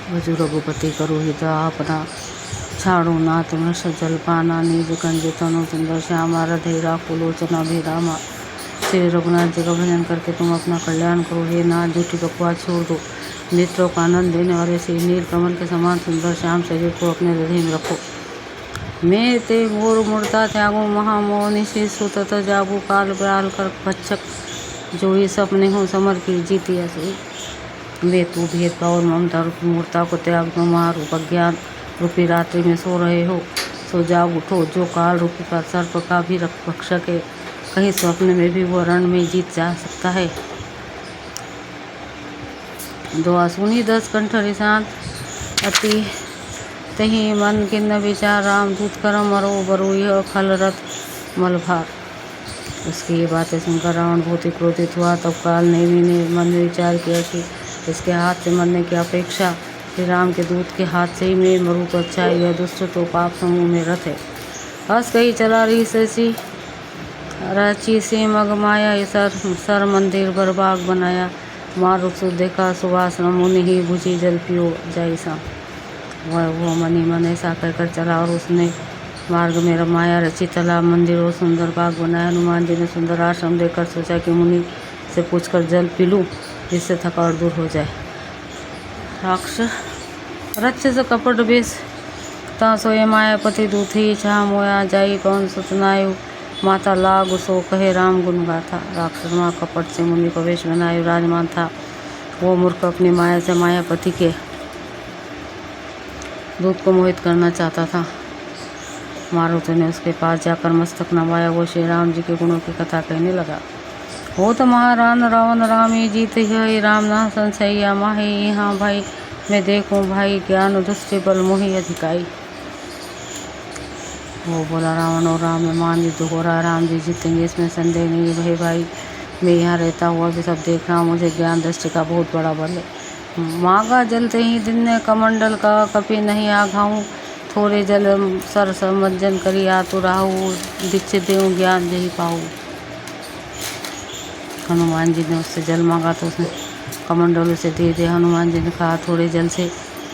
भजु रघुपति करो हित आपना, छाड़ो नाथ मृष जल पाना, निज कंज तनु सुंदर श्यामा, हृदय राखो लोचन अभिरामा। श्री रघुनाथ जी का भजन करके तुम अपना कल्याण करो। हे नाथ झूठी बकवास छोड़ दो, नेत्रों का आनंद देने वाले श्री नील कमल के समान सुंदर श्याम शरीर को अपने हृदय में रखो। मैं ते घोर मूर्ता त्यागो, महामोहनि से सुतत जागो, काल ब्याल कर भक्षक, जो ही सपने हो समर की जीतिया से। वे तू भेद और ममता रूपी मूर्ता को त्याग दो, महारूप अज्ञान रूपी रात्रि में सो रहे हो, सो जाग उठो। जो काल रूपी का सर्प का भी भक्षक है, कहीं स्वप्न में भी वो रण में जीत जा सकता है। दुआ सुनी 10 कंठ रिशांत, अति तही मन किन्न विचार, राम दूत करम मरो बरो, यह खल रथ मलभार। उसकी ये बातें सुनकर रावण बहुत ही क्रोधित हुआ। तब काल नेमी ने मन में विचार किया कि इसके हाथ से मरने की अपेक्षा श्री राम के दूत के हाथ से ही मैं मरूं तो अच्छा है। यह दुष्ट तो पाप समूह में रथ है। हंस कही चला रही शशि, रांची से मग माया, सर मंदिर बरबाग बनाया। मारुक सुख देखा सुवासना, मुनि ही बुझी जल पियो जैसा। वो मनी मन ऐसा कहकर चला और उसने मार्ग में रमाया रची तालाब, मंदिर और सुंदर बाग बनाया। हनुमान जी ने सुंदर आश्रम देखकर सोचा कि मुनि से पूछकर जल पी लूँ, जिससे थकावट दूर हो जाए। राक्षस कपट बेस ता सोए, मायापति दूथी छा मोया, जाई पवन सुतनायु, माता लाग सो कहे राम गुण गाथा। राक्षस माँ कपट से मुनि को वेश बनाए विराजमान था। वो मूर्ख अपनी माया से मायापति के दूत को मोहित करना चाहता था। मारुति ने उसके पास जाकर मस्तक नवाया। वो श्री राम जी के गुणों की कथा कहने लगा। हो तो महारान रावण रामी जीत है, राम ना संशय माही, हाँ भाई मैं देखूं भाई, ज्ञान दुष्टि बल मोहि अधिकाई। वो बोला रावण और राम में मान युद्ध हो रहा, राम जी जीतेंगे इसमें संदेह नहीं है भाई। मैं यहाँ रहता हुआ भी सब देख रहा हूँ, मुझे ज्ञान दृष्टि का बहुत बड़ा बल है। मांगा जलते ही दिन ने कमंडल का, कपि नहीं आघाऊँ, थोड़े जल सर समज्जन करी आतुराहू, दीक्षित देऊँ ज्ञान जही पाऊँ। हनुमान जी ने उससे जल मांगा तो उसने कमंडल उसे दे दिया। हनुमान जी ने कहा थोड़े जल से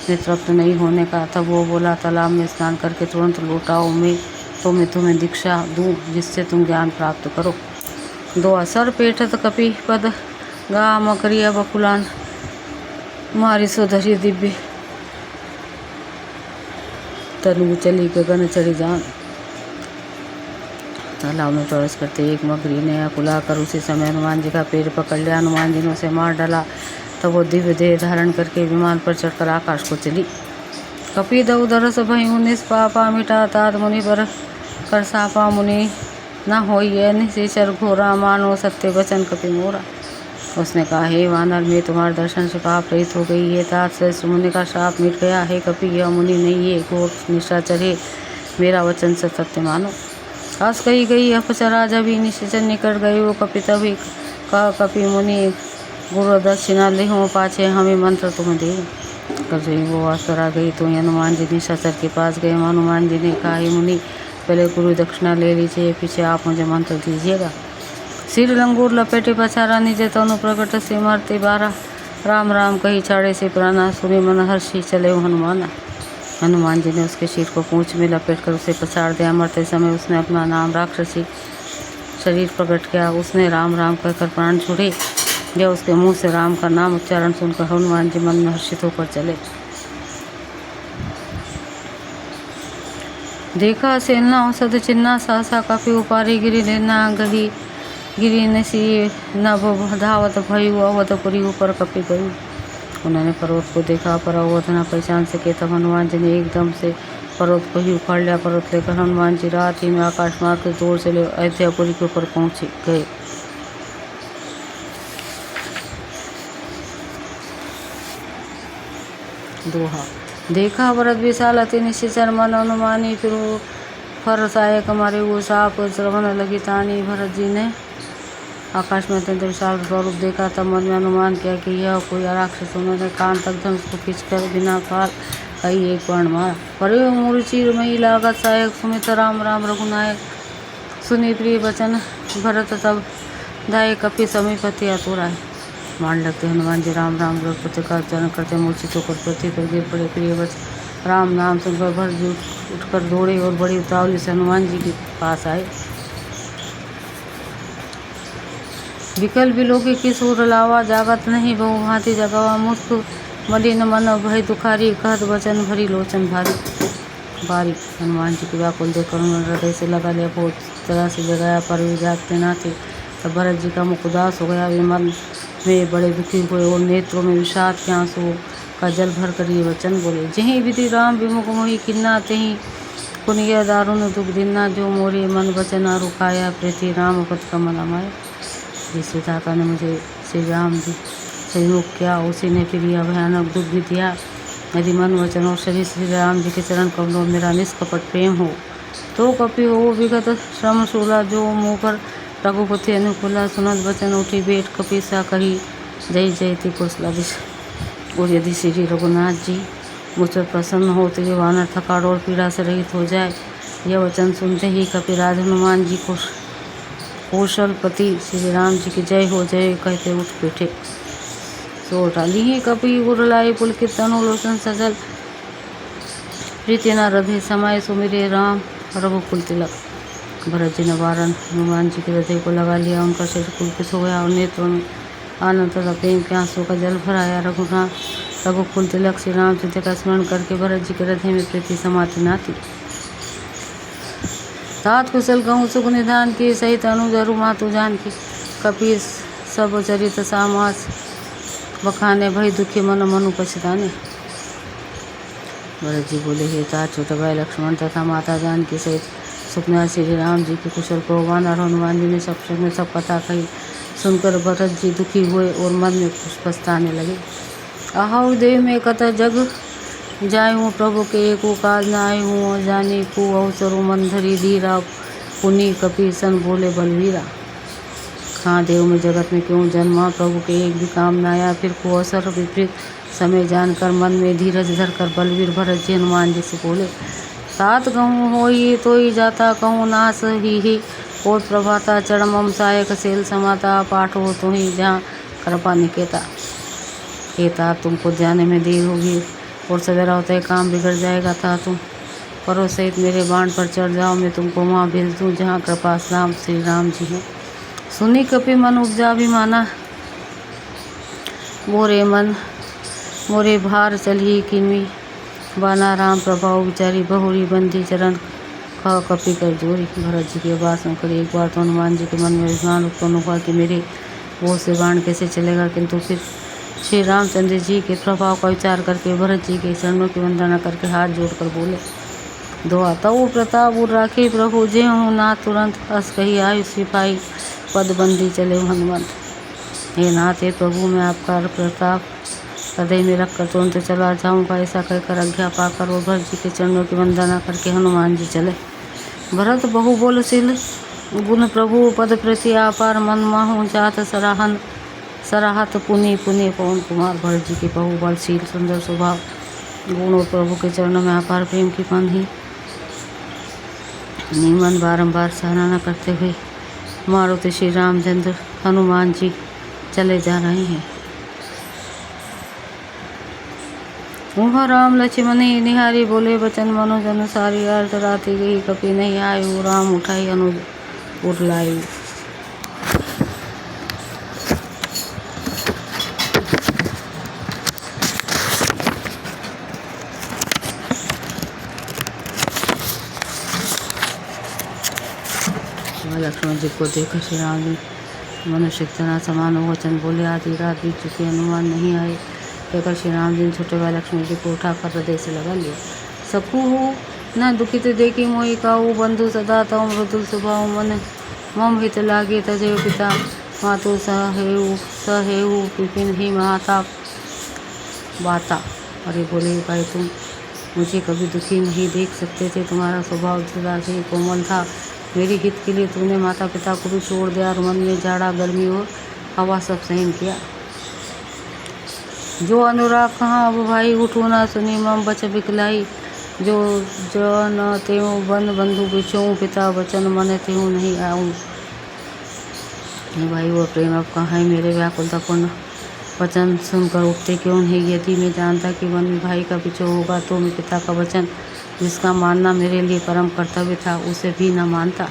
तृप्त नहीं होने का। तब वो बोला तालाब में स्नान करके तुरंत लौटाओ, मैं तुम्हें दीक्षा दूँ जिससे तुम ज्ञान प्राप्त करो। दो असर पेठत कपि पद, गा मकरिया बकुलान, मारी सुधरी दिव्य तनु, चली गगन चढ़ी जान। तालाब में प्रवेश करते एक मगरी ने अकुला कर उसी समय हनुमान जी का पैर पकड़ लिया। हनुमान जी ने उसे मार डाला। तब वो दिव्य देह धारण करके विमान पर चढ़कर आकाश को चली। कपि दऊ दरस भयु निष्पापा, मिटा तात मुनि पर कर सापा, मुनि न होइए निशाचर घोरा, मानो सत्य वचन कपि मोरा। उसने कहा हे वानर, मैं तुम्हारे दर्शन से पाप रहित हो गई है, तात श्रेष्ठ मुनि का श्राप मिट गया है। कपि यह मुनि नहीं है, घोर निशाचर है, मेरा वचन से सत्य मानो। हंस कही गई अप्सरा, जब ही निशाचर निकट गए वो कपि तभी कहा कपि मुनि, गुरु दक्षिणा लेहो पाछे हमें मंत्र तुम्हें दे। कभी वो अप्सरा गई तो हनुमान जी निशाचर के पास गए। हनुमान जी ने कहा हे मुनि, पहले गुरु दक्षिणा ले लीजिए, पीछे आप मुझे मंत्र दीजिएगा। सिर लंगूर लपेटे पछारा, निजे तनु प्रकट से मरते बारा, राम राम कही छाड़े से प्राणा, सुनी मन हर्षि चले हनुमाना। हनुमान जी ने उसके सिर को पूंछ में लपेटकर उसे पछाड़ दिया। मरते समय उसने अपना नाम राक्षसी शरीर प्रकट किया। उसने राम राम कहकर प्राण छोड़े। या उसके मुंह से राम का नाम उच्चारण सुनकर हनुमान जी मन में हर्षित होकर चले। देखा सेना औषध चिन्ना, सहसा काफी उपारी गिरी लेना, गही गिरी नसी नभ धावत भयु, अवधपुरी ऊपर कपि गयु। उन्होंने पर्वत को देखा पर अवध न पहचान सके। तब हनुमान जी ने एकदम से पर्वत को ही उखाड़ लिया। पर्वत लेकर हनुमान जी रात ही में आकाश मार्ग से दूर से अयोध्यापुरी के ऊपर पहुँच गए। दोहा देखा भरत विशाल अति निश्चर, मन अनुमानी फिर फर सायक मारे वो साप श्रवण लगी तानी। भरत जी ने आकाश में अत्यंत विशाल स्वरूप देखा। तब मन में अनुमान किया कि यह कोई राक्षस। उन्होंने कान तक धनुष को खींचकर बिना काल कई एक बाण मारा। परे मूर्चि मई लागत सहायक, सुमित राम राम रघुनायक, सुनि प्रिय वचन भरत तब दाय, कपि समीपति अतुराय। मान लगते हनुमान जी राम राम रघुपति का उच्चारण करते मूर्छित होकर पृथ्वी पर गिर पड़े। प्रिय वचन राम नाम सुनकर भरत जी उठकर दौड़े और बड़ी उतावली से हनुमान जी के पास आए। विकल बिलोकी किस ओर लावा, जागत नहीं बहु भांति जगावा। मुस्क मलिन मन भय दुखारी, कहत वचन भरी लोचन भारी। हनुमान जी की व्याकुल देखकर उन्होंने हृदय से लगा लिया, बहुत तरह से जगाया पर वे जागते न थे। तब भरत जी का मुख उदास हो गया, वे मन में बड़े दुखी हुए और नेत्रों में विषाद के आंसू का जल भर कर ये वचन बोले। जहीं विधि राम विमुख मोहि किन्ना, तहीं पुनिया दारुण दुख दिन्ना। जो मोरे मन वचन रुकाया, प्रीति राम पद कमल अमाया। जिस विधाता ने मुझे श्री राम जी से योग किया, उसी ने फिर यह भयानक दुख भी दिया। यदि मन वचन और शरीर श्री राम जी के चरण कमलों मेरा निष्कपट प्रेम हो, तो कपि हो विगत श्रम शूला। जो मुँह पर रघुपति अनुकूला, सुनत वचन उठी बेट कपीसा। कही जय जयति कौशलाधीश। और यदि श्री रघुनाथ जी मुझ पर प्रसन्न हो तो ये वानर थकाड़ और पीड़ा से रहित हो जाए। यह वचन सुनते ही कपिराज हनुमान जी को कौशलपति श्री राम जी की जय हो जय कहते उठ बैठे। सो डाली ही कपि उरलाए, पुलकित तनुलोचन सजल। प्रीति न हृदय समाये, सुमिरे राम रघुकुल तिलक। भरत जी ने वारण हनुमान जी के हृदय को लगा लिया, उनका शरीर पुलकित हो गया और नेत्रों में आनंद तथा प्रेम के आंसू का जल भराया। रघुकुल तिलक श्री रामचंद्र का स्मरण करके भरत जी के हृदय में प्रीति समाती न थी। तात कुशल कहूँ सुख निधान की, सहित अनुजरु मातु जान की। कपि सब चरित सामास, बखाने भई दुखी मन मनु पछताने। भरत जी बोले, हे तात छोटे भाई लक्ष्मण तथा माता जानकी सहित सुखना श्री राम जी के कुशल को वानर हनुमान जी ने सब कथा कही। सुनकर भरत जी दुखी हुए और मन में पछताने लगे। आहु देव में कत जग जाय हूँ, प्रभु के एको काज न आए हूँ। जानी कु अवसरु मन धरी धीरा, पुनि कपीसन बोले बलवीरा। हाँ देव में जगत में क्यों जन्मा, प्रभु के एक भी काम न आया। फिर को अवसर विपरीत समय जानकर मन में धीरज धरकर बलवीर भरत जी हनुमान जी से बोले। तात कहूँ हो ये तो ही जाता, कहूँ नास ही और प्रभाता। चरणमम सायक सेल समाता, पाठ हो तो ही जहाँ कृपा निकेता। हे तात तुमको जाने में देर होगी और सवेरा होते काम बिगड़ जाएगा। था तुम परो सहित मेरे बाण पर चढ़ जाओ, मैं तुमको वहाँ भेज दूँ जहाँ कृपा राम श्री राम जी हैं। सुनी कपि मन उपजा भी माना, मोरे भार चली किन्वी। बाना राम प्रभाव विचारी, बहुरी बंदी चरण खा कपि कर जोरी। भरत जी की बात सुनकर एक बार तो हनुमान जी के मन में अभिमान उत्पन्न हुआ कि मेरे वो से बाण कैसे चलेगा, किंतु फिर श्री रामचंद्र जी के प्रभाव का विचार करके भरत जी के चरणों की वंदना करके हाथ जोड़कर बोले। दुआ तऊ प्रताप उर राखे, प्रभु जे हूँ ना तुरंत। अस कही आयु सिपाही, पदबंदी चले हनुमंत। हे नाथ हे प्रभु, मैं आपका प्रताप हृदय में रखकर तुरंत चला जाऊँगा। ऐसा कहकर आज्ञा पाकर और भरत जी के चरणों की वंदना करके हनुमान जी चले। भरत बहु बोलशील गुण प्रभु, पद प्रति आपार। मन माहू जात सराहत पुनि पुनि पवन कुमार। भरत जी के बहु बलशील सुंदर स्वभाव गुण और प्रभु के चरणों में अपार प्रेम की बंधी निमन बारंबार सराहना करते हुए मारुति श्री रामचंद्र हनुमान जी चले जा रहे हैं। वहाँ राम लक्ष्मण निहारी, बोले वचन मनोज अनुसारी। अर्थ राति गई कपि नहीं आयु, राम उठाई अनुज उरलायु। लक्ष्मण जी को देखकर श्री राम जी मनुष्य तना समान वचन बोले। आधी रात बीत चुकी, हनुमान नहीं आए। कहकर श्री राम जी ने छोटे भाई लक्ष्मण जी को उठाकर हृदय से लगा लिया। सकू हो न दुखित देखी मोहि काऊ, बंधु सदा तव मृदुल स्वभाव। मन मम हित लागे तजय पिता, मातु सहेऊ विपिन ही महाताप बाता। अरे बोले भाई, तुम मुझे कभी दुखी नहीं देख सकते थे, तुम्हारा स्वभाव सदा से कोमल था। मेरे हित के लिए तूने माता पिता को भी छोड़ दिया और मन में जाड़ा गर्मी और हवा सब सहन किया। जो अनुराग कहाँ अब भाई, उठो ना सुनी मम बच बिकलाई। जो न तेऊ बन बंधु बिछों, पिता वचन मन तेऊ नहीं आऊँ। भाई वो प्रेम अब कहाँ है, मेरे व्याकुलतापूर्ण वचन सुनकर उठते क्यों नहीं। यदि मैं जानता कि वन में भाई का बिछोह होगा तो मैं पिता का वचन, जिसका मानना मेरे लिए परम कर्तव्य था, उसे भी न मानता।